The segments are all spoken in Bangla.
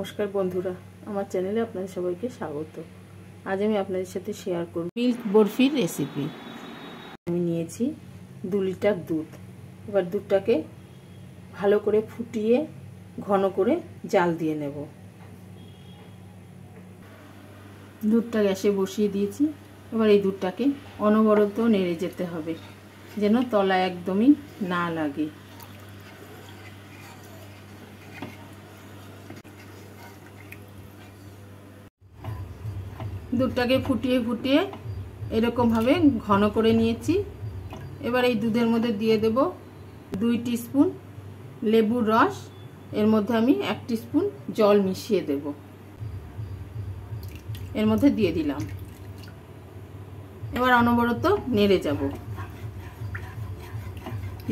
নমস্কার বন্ধুরা, আমার চ্যানেলে আপনাদের সবাইকে স্বাগত। আজ আমি আপনাদের সাথে শেয়ার করব মিল্ক বরফির রেসিপি। আমি নিয়েছি 2 লিটার দুধ। এবার দুধটাকে ভালো করে ফুটিয়ে ঘন করে জাল দিয়ে নেব। দুধটা গ্যাসে বসিয়ে দিয়েছি। এবার এই দুধটাকে অনবরত নেড়ে যেতে হবে, যেন তলায় একদমই না লাগে। দুধটাকে ফুটিয়ে ফুটিয়ে এরকমভাবে ঘন করে নিয়েছি। এবার এই দুধের মধ্যে দিয়ে দেব 2 টিস্পুন লেবুর রস। এর মধ্যে আমি 1 টিস্পুন জল মিশিয়ে দেব। এর মধ্যে দিয়ে দিলাম। এবার অনবরত নেড়ে যাব।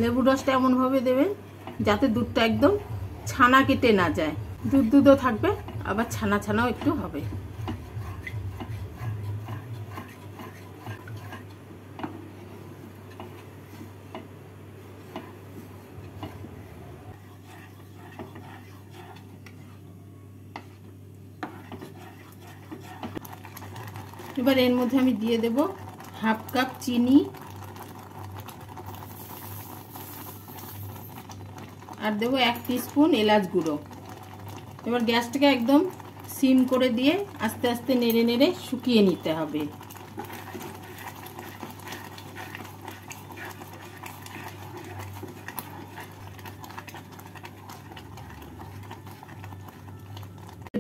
লেবুর রসটা এমনভাবে দেবেন যাতে দুধটা একদম ছানা কেটে না যায়। দুধও থাকবে, আবার ছানা ছানাও একটু হবে। এবার এর মধ্যে আমি দিয়ে দেব 1/2 কাপ চিনি আর দেব 1 টিস্পুন এলাচ গুঁড়ো। এবার গ্যাসটাকে একদম সিম করে দিয়ে আস্তে আস্তে নেড়ে নেড়ে শুকিয়ে নিতে হবে।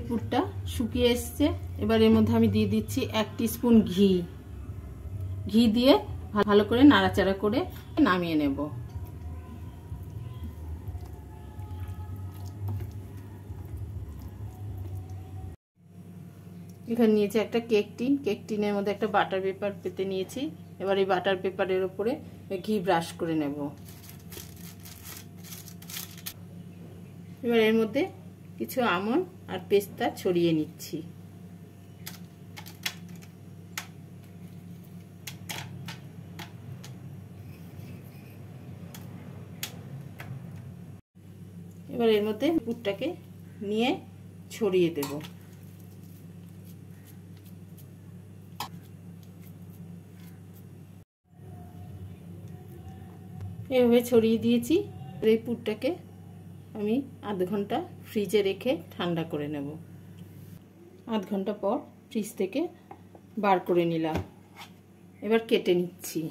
পুরটা শুকিয়ে এসছে। এবার এর মধ্যে আমি দিয়ে দিচ্ছি 1 টিস্পুন ঘি দিয়ে ভালো করে নাড়াচাড়া করে নামিয়ে নেব। এখানে নিয়েছি একটা কেক টিনের মধ্যে একটা বাটার পেপার পেতে নিয়েছি। এবার এই বাটার পেপারের উপরে ঘি ব্রাশ করে নেব। এবার এর মধ্যে কিছু আমন্ড আর পেস্তা ছড়িয়ে নিচ্ছি। এবার এর মধ্যে পুরটাকে নিয়ে ছড়িয়ে দেব। এভাবে ছড়িয়ে দিয়েছি। এই পুরটাকে আমি আধ ঘন্টা ফ্রিজে রেখে ঠান্ডা করে নেব। আধ ঘন্টা পর ফ্রিজ থেকে বার করে নিলাম। এবার কেটে নিচ্ছি।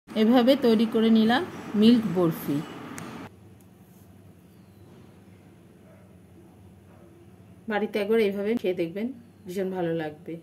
এভাবে তৈরি করে নিলাম মিল্ক বরফি। বাড়িতে একবার এইভাবে খেয়ে দেখবেন, ভীষণ ভালো লাগবে।